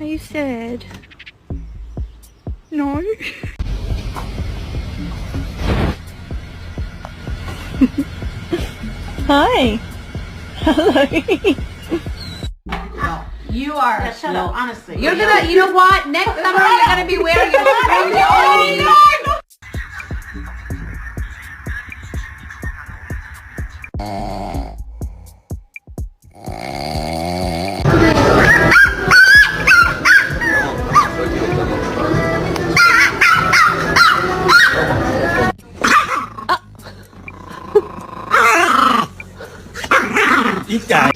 Are you sad? No? Hi. Hello. You are. Yeah, shut up, honestly. You're gonna, you know what? Next summer you're gonna be wearing your spring Ý trời.